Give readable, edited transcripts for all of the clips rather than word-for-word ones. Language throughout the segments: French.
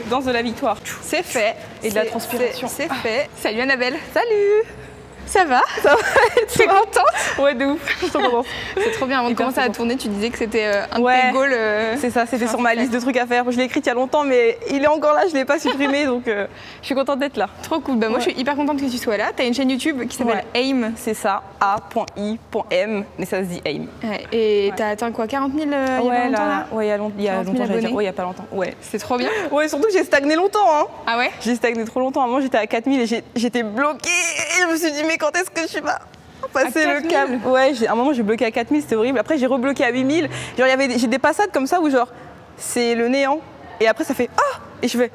danse de la victoire. C'est fait. Et de la transpiration. C'est fait. Salut Annabelle. Salut. Ça va? Ça va. Tu es contente? Ouais, de ouf. Je suis trop contente. C'est trop bien. Avant de commencer à tourner, tu disais que c'était un de tes goals. C'est ça, c'était sur ma liste de trucs à faire. Je l'ai écrite il y a longtemps, mais il est encore là, je ne l'ai pas supprimé, donc je suis contente d'être là. Trop cool. Bah, moi, je suis hyper contente que tu sois là. Tu as une chaîne YouTube qui s'appelle AIM. C'est ça, A.I.M, mais ça se dit AIM. Ouais, et tu as atteint quoi, 40 000 il y a longtemps là? Ouais, il y a longtemps, j'allais dire. Ouais, il y a pas longtemps. Ouais. C'est trop bien. Ouais, surtout que j'ai stagné longtemps. Hein. Ah ouais? J'ai stagné trop longtemps. Avant, j'étais à 4000 et j'étais bloquée. Et je me suis dit, mais quand est-ce que je suis pas passer le cap? Ouais, à un moment j'ai bloqué à 4000, c'était horrible. Après j'ai rebloqué à 8000. Genre j'ai des passades comme ça où genre c'est le néant. Et après ça fait ah! Et je fais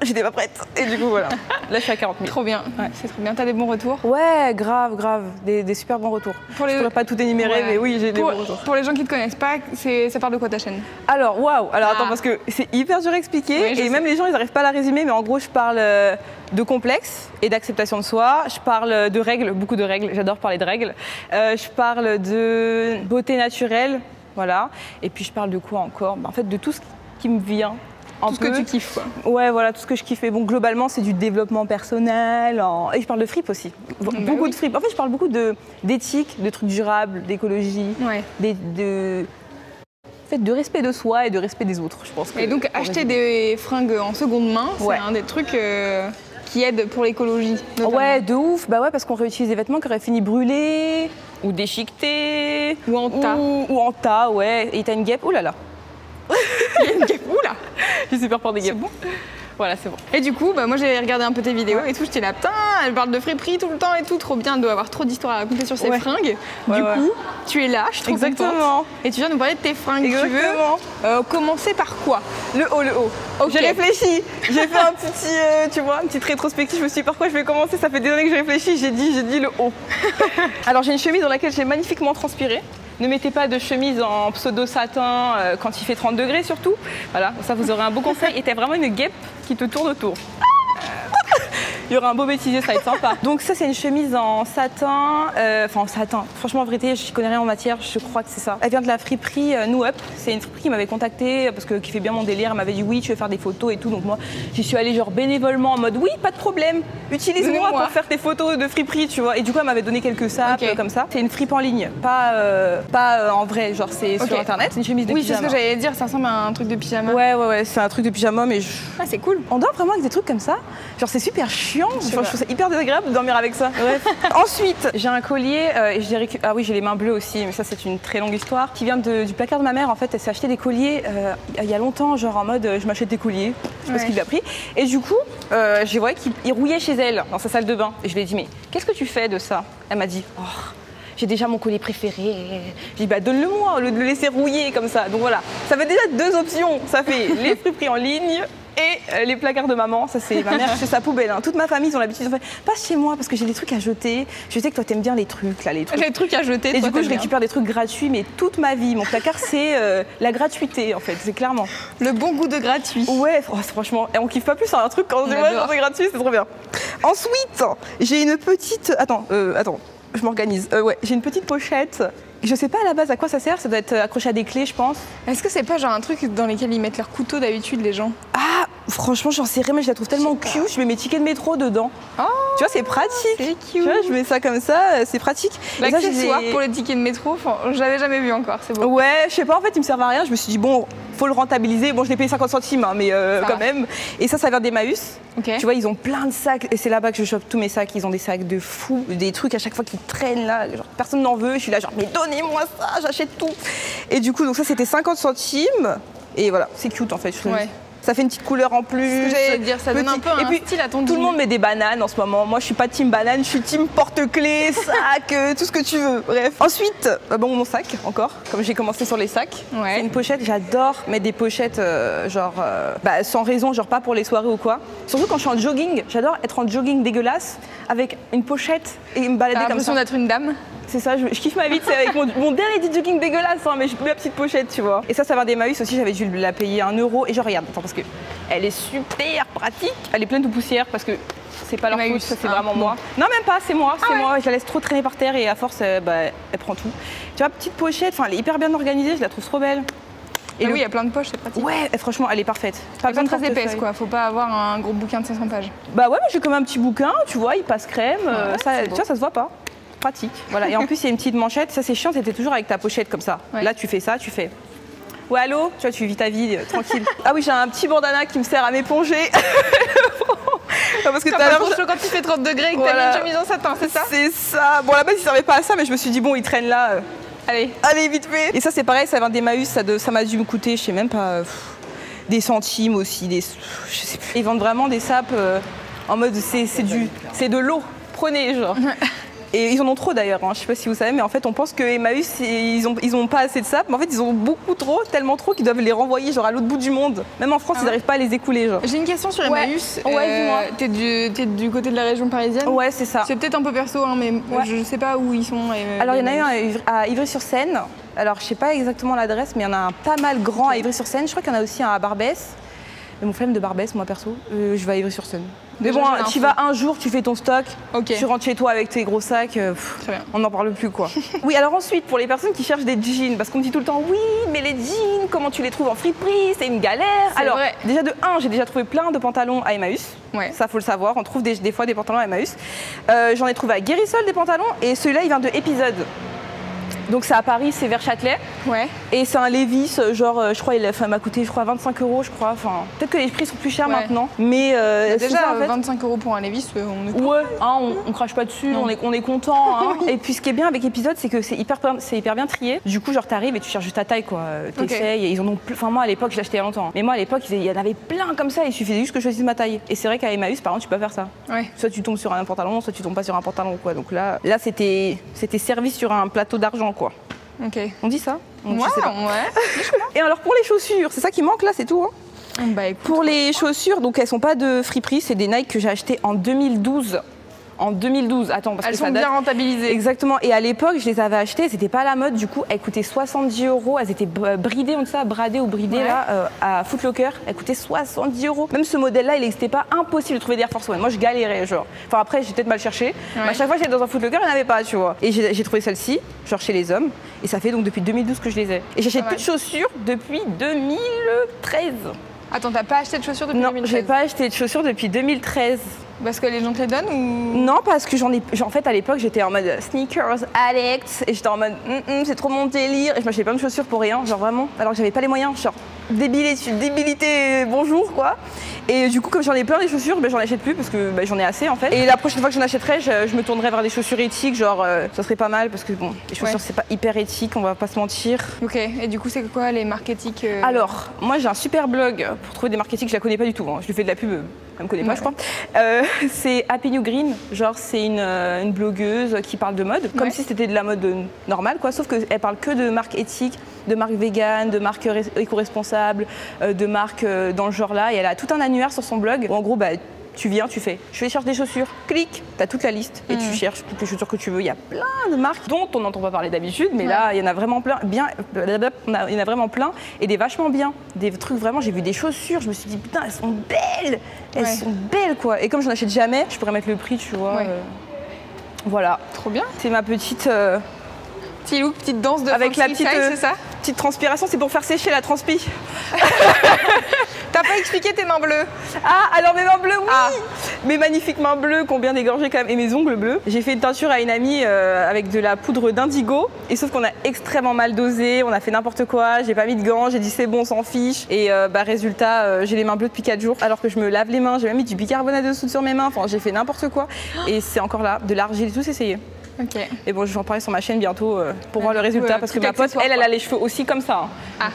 j'étais pas prête. Et du coup voilà. Là je suis à 40 000. Trop bien, c'est trop bien. T'as des bons retours? Ouais, grave. Des super bons retours. Je pourrais pas tout énumérer, mais oui, j'ai des bons retours. Pour les gens qui te connaissent pas, ça parle de quoi ta chaîne? Alors waouh! Alors attends, parce que c'est hyper dur à expliquer. Et même les gens ils arrivent pas à la résumer, mais en gros je parle de complexe et d'acceptation de soi. Je parle de règles, beaucoup de règles. J'adore parler de règles. Je parle de beauté naturelle, voilà. Et puis je parle de quoi encore? En fait de tout ce qui me vient. Tout ce que tu kiffes, quoi. Ouais, voilà, tout ce que je kiffe. Bon, globalement, c'est du développement personnel. Et je parle de fripe aussi. Beaucoup de fripe. En fait, je parle beaucoup d'éthique, de trucs durables, d'écologie, de respect de soi et de respect des autres, je pense. Et donc, acheter des fringues en seconde main, c'est un des trucs qui aide pour l'écologie. Ouais, de ouf. Bah ouais, parce qu'on réutilise des vêtements qui auraient fini brûlés ou déchiquetés. Ou en tas. Ou en tas, ouais. Et t'as une guêpe, oh là là. Il y a une guêpe, oula. J'ai super peur des guêpes. C'est bon. Voilà, c'est bon. Et du coup, moi j'ai regardé un peu tes vidéos et tout, j'étais là, putain, elle parle de friperie tout le temps et tout, trop bien, elle doit avoir trop d'histoires à raconter sur ses fringues. Du coup, tu es là, je suis trop contente. Et tu viens nous parler de tes fringues. Exactement. Tu veux commencer par quoi? Le haut, le haut. Okay. J'ai réfléchi, j'ai fait un petit, tu vois, une petite rétrospective, je me suis dit par quoi je vais commencer, ça fait des années que j'ai réfléchi, j'ai dit le haut. Alors j'ai une chemise dans laquelle j'ai magnifiquement transpiré. Ne mettez pas de chemise en pseudo satin quand il fait 30 degrés surtout. Voilà, ça vous aurez un beau conseil. Et t'as vraiment une guêpe qui te tourne autour. Il y aura un beau bêtisier, ça va être sympa. Donc ça c'est une chemise en satin, en satin. Franchement en vérité, je connais rien en matière, je crois que c'est ça. Elle vient de la friperie New Up. C'est une friperie qui m'avait contactée parce que qui fait bien mon délire. Elle m'avait dit oui, tu veux faire des photos et tout. Donc moi j'y suis allée genre bénévolement en mode oui, pas de problème. Utilise-moi pour faire tes photos de friperie, tu vois. Et du coup elle m'avait donné quelques sapes comme ça. C'est une fripe en ligne, pas en vrai, genre c'est sur internet. C'est une chemise de pyjama. Oui, c'est ce que j'allais dire, ça ressemble à un truc de pyjama. Ouais, c'est un truc de pyjama, mais ah c'est cool. On dort vraiment avec des trucs comme ça. Genre c'est super chiant. Je trouve ça hyper désagréable de dormir avec ça. Bref. Ensuite, j'ai un collier et je dirais que ah oui, j'ai les mains bleues aussi, mais ça c'est une très longue histoire qui vient du placard de ma mère. En fait, elle s'est acheté des colliers il y a longtemps, genre en mode je m'achète des colliers. Je sais pas ce qu'il lui a pris. Et du coup, je voyais qu'il rouillait chez elle dans sa salle de bain. Et je lui ai dit mais qu'est-ce que tu fais de ça? Elle m'a dit oh, j'ai déjà mon collier préféré. J'ai dit bah donne-le-moi au lieu de le laisser rouiller comme ça. Donc voilà, ça fait déjà deux options. Ça fait les friperies en ligne. Et les placards de maman, ça c'est ma mère, c'est sa poubelle. Hein. Toute ma famille, ils ont l'habitude de faire passe chez moi parce que j'ai des trucs à jeter. Je sais que toi t'aimes bien les trucs là, les trucs à jeter. Et du coup, je récupère des trucs gratuits, mais toute ma vie, mon placard c'est la gratuité en fait, c'est clairement. Le bon goût de gratuit. Ouais, franchement, et on kiffe pas plus un truc quand c'est gratuit, c'est trop bien. Ensuite, j'ai une petite, attends, je m'organise. Ouais, j'ai une petite pochette. Je sais pas à la base à quoi ça sert, ça doit être accroché à des clés, je pense. Est-ce que c'est pas genre un truc dans lequel ils mettent leurs couteaux d'habitude, les gens? Ah, franchement, j'en sais rien, mais je la trouve tellement cute. Je mets mes tickets de métro dedans. Oh, tu vois, c'est pratique. C'est cute. Tu vois, je mets ça comme ça, c'est pratique. L'accessoire pour les tickets de métro, je l'avais jamais vu encore, c'est beau. Ouais, je sais pas, en fait, il me servent à rien. Je me suis dit, bon, faut le rentabiliser. Bon, je l'ai payé 50 centimes, hein, mais quand même. Et ça vient d'Emmaüs. Okay. Tu vois, ils ont plein de sacs. Et c'est là-bas que je chope tous mes sacs. Ils ont des sacs de fou, des trucs à chaque fois qui traînent là. Genre, personne n'en veut. Je suis là, genre, mais donnez-moi ça, j'achète tout. Et du coup, donc ça, c'était 50 centimes. Et voilà, c'est cute en fait. Je trouve. Ça fait une petite couleur en plus. Ce que j'allais dire, ça donne un peu un style à ton Tout le monde met des bananes en ce moment. Moi, je suis pas team banane, je suis team porte-clés, sac, tout ce que tu veux. Bref. Ensuite, bon, mon sac encore, comme j'ai commencé sur les sacs. C'est une pochette. J'adore mettre des pochettes sans raison, genre pas pour les soirées ou quoi. Surtout quand je suis en jogging. J'adore être en jogging dégueulasse avec une pochette et me balader comme ça. T'as l'impression d'être une dame? C'est ça, je kiffe ma vie, c'est avec mon dernier dit jogging dégueulasse, hein, mais j'ai ma petite pochette, tu vois. Et ça vient d'Emmaüs aussi, j'avais dû la payer 1 €. Et je regarde, attends, parce que elle est super pratique. Elle est pleine de poussière parce que c'est pas leur faute, ça c'est vraiment moi. Non, même pas, c'est moi, moi. Je la laisse trop traîner par terre et à force, elle prend tout. Tu vois, petite pochette, elle est hyper bien organisée, je la trouve trop belle. Et oui, il y a plein de poches, c'est pratique. Ouais, franchement, elle est parfaite. Pas très épaisse, quoi. Faut pas avoir un gros bouquin de 500 pages. Bah ouais, j'ai comme un petit bouquin, tu vois, il passe crème. Tu vois, ça se voit pas. Pratique. Voilà. Et en plus, il y a une petite manchette. Ça, c'est chiant, c'était toujours avec ta pochette comme ça. Ouais. Là, tu fais ça, tu fais. Ouais, allô? Tu vois, tu vis ta vie tranquille. Ah oui, j'ai un petit bandana qui me sert à m'éponger. Parce que tout à l'heure, quand il fait 30 degrés et que t'as mis une chemise en satin, c'est ça? C'est ça. Bon, là-bas, il servait pas à ça, mais je me suis dit, bon, il traîne là. Allez, vite fait. Et ça, c'est pareil, ça vient d'Emmaüs. Ça m'a dû me coûter, je sais même pas, des centimes aussi. Je sais plus. Ils vendent vraiment des sapes en mode, c'est de l'eau. Prenez, genre. Et ils en ont trop d'ailleurs, hein. Je sais pas si vous savez, mais en fait on pense que Emmaüs, ils ont pas assez de sapes, mais en fait ils ont beaucoup trop, tellement trop qu'ils doivent les renvoyer genre à l'autre bout du monde. Même en France, ils n'arrivent pas à les écouler. J'ai une question sur Emmaüs. Dis-moi. T'es du côté de la région parisienne? Ouais, c'est ça. C'est peut-être un peu perso, hein, mais je sais pas où ils sont. Alors il y en a eu à Ivry-sur-Seine. Alors je sais pas exactement l'adresse, mais il y en a un pas mal grand à Ivry-sur-Seine. Je crois qu'il y en a aussi un à Barbès. Mais mon flemme de Barbès, moi perso, je vais à Ivry-sur-Seine. Mais bon, tu vas un jour, tu fais ton stock, tu rentres chez toi avec tes gros sacs, on n'en parle plus quoi. Oui, alors ensuite, pour les personnes qui cherchent des jeans, parce qu'on me dit tout le temps, oui, mais les jeans, comment tu les trouves en friperie, c'est une galère. Alors, déjà de 1, j'ai déjà trouvé plein de pantalons à Emmaüs, ça faut le savoir, on trouve des fois des pantalons à Emmaüs. J'en ai trouvé à Guérissol des pantalons, et celui-là, il vient de Épisode. Donc c'est à Paris, c'est vers Châtelet. Ouais. Et c'est un Levi's, genre, je crois, il m'a coûté, 25 €, je crois. Enfin, peut-être que les prix sont plus chers maintenant. Mais déjà, ça, en fait, 25 € pour un Levi's, on est on crache pas dessus, on est content. Hein. Et puis ce qui est bien avec Épisode, c'est que c'est hyper bien trié. Du coup, genre, t'arrives et tu cherches juste ta taille, quoi. T'essayes, et ils en ont plus. Enfin, moi à l'époque, je l'achetais il y a longtemps. Mais moi à l'époque, il y en avait plein comme ça, il suffisait juste que je choisisse ma taille. Et c'est vrai qu'à Emmaüs, par exemple, tu peux faire ça. Ouais. Soit tu tombes sur un pantalon, soit tu tombes pas sur un pantalon, quoi. Donc là c'était servi sur un plateau d'argent, quoi. Ok. On dit ça? Ouais. Et alors pour les chaussures, c'est ça qui manque là, c'est tout, hein? Bah, écoute, pour les chaussures, donc elles sont pas de friperie, c'est des Nike que j'ai achetées en 2012. En 2012, attends, parce que ça date. Elles sont bien rentabilisées. Exactement, et à l'époque, je les avais achetées, c'était pas à la mode, du coup, elles coûtaient 70 €. Elles étaient bridées, on dit ça, bradées ou bridées, là, à Foot Locker. Elles coûtaient 70 €. Même ce modèle-là, il n'existait pas, impossible de trouver des Air Force One. Moi, je galérais, genre. Enfin, après, j'ai peut-être mal cherché. Mais à chaque fois que j'étais dans un Foot Locker, il n'y en avait pas, tu vois. Et j'ai trouvé celle-ci, genre chez les hommes, et ça fait donc depuis 2012 que je les ai. Et j'achète plus de chaussures depuis 2013. Attends, t'as pas acheté de chaussures depuis 2013? Non, j'ai pas acheté de chaussures depuis 2013. Parce que les gens te les donnent ou... Non, parce que en fait, à l'époque, j'étais en mode sneakers addict et j'étais en mode c'est trop mon délire et je m'achetais plein de chaussures pour rien, genre vraiment, alors que j'avais pas les moyens, genre débilité, bonjour quoi. Et du coup, comme j'en ai plein des chaussures, j'en achète plus parce que j'en ai assez en fait. Et la prochaine fois que j'en achèterai, je me tournerai vers des chaussures éthiques, genre ça serait pas mal parce que bon, les chaussures c'est pas hyper éthique, on va pas se mentir. Ok, et du coup, c'est quoi les marques éthiques Alors, moi j'ai un super blog pour trouver des marques éthiques, je la connais pas du tout, hein. Je lui fais de la pub, elle me connaît pas je crois. C'est Happy New Green, genre c'est une blogueuse qui parle de mode, comme si c'était de la mode normale quoi, sauf qu'elle parle que de marques éthiques, de marques véganes, de marques éco-responsables, de marques dans le genre là, et elle a tout un annuaire sur son blog où en gros tu viens, tu fais je vais chercher des chaussures, clique, t'as toute la liste et tu cherches toutes les chaussures que tu veux. Il y a plein de marques dont on n'entend pas parler d'habitude, mais là il y en a vraiment plein, il y en a vraiment plein et des vachement bien, des trucs vraiment, j'ai vu des chaussures, je me suis dit putain elles sont belles quoi, et comme j'en achète jamais, je pourrais mettre le prix tu vois. Voilà. Trop bien. C'est ma petite... Petit look, petite danse de avec la petite, c'est ça? Petite transpiration, c'est pour faire sécher la transpi. T'as pas expliqué tes mains bleues? Ah, alors mes mains bleues, oui. Mes magnifiques mains bleues qui ont bien dégorgé quand même, et mes ongles bleus. J'ai fait une teinture à une amie avec de la poudre d'indigo, et sauf qu'on a extrêmement mal dosé, on a fait n'importe quoi, j'ai pas mis de gants, j'ai dit c'est bon, on s'en fiche. Et résultat, j'ai les mains bleues depuis 4 jours, alors que je me lave les mains, j'ai même mis du bicarbonate de soude sur mes mains, enfin j'ai fait n'importe quoi. Et c'est encore là, de l'argile, tout essayé. Ok. Et bon, je vais en parler sur ma chaîne bientôt pour voir le résultat parce que ma pote, elle a les cheveux aussi comme ça.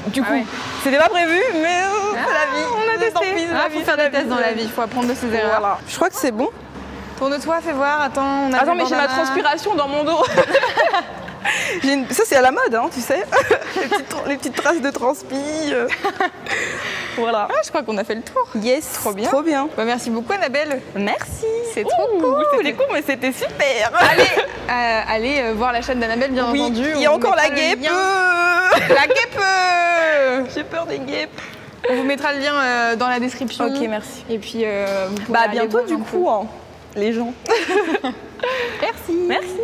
Du coup, c'était pas prévu, mais c'est la vie. On a testé. Il faut faire des tests dans la vie, il faut apprendre de ses erreurs. Voilà. Je crois que c'est bon. Tourne-toi, fais voir. Attends, mais j'ai ma transpiration dans mon dos. Ça, c'est à la mode, hein, tu sais. les petites traces de transpi. Voilà. Je crois qu'on a fait le tour. Yes, trop bien. Trop bien. Merci beaucoup, Annabelle. Merci. C'est trop cool. C'était cool, mais c'était super. Allez voir la chaîne d'Annabelle, bien entendu. Il y a encore la guêpe. La guêpe. J'ai peur des guêpes. On vous mettra le lien dans la description. Ok, merci. Et puis, bientôt du coup, hein, les gens. Merci. Merci.